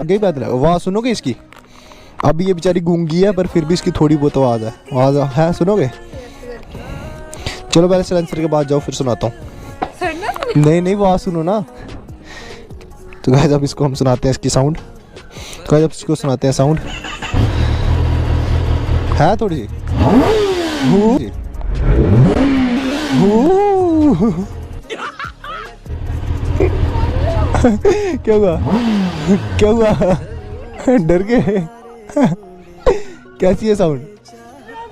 आगे पैदल है। आवाज़ सुनोगे इसकी? अब ये बेचारी गूंगी है पर फिर भी इसकी थोड़ी बहुत आवाज़ है। आवाज़ है, सुनोगे? चलो पहले सिलेंसर के बाद जाओ, फिर सुनाता हूँ। नहीं नहीं, आवाज़ सुनो ना। तो गाइस अब इसको हम सुनाते हैं, इसकी साउंड। गाइस अब इसको सुनाते हैं साउंड। है थोड़ी सी क्या हुआ? क्या हुआ? डर गए? कैसी है साउंड?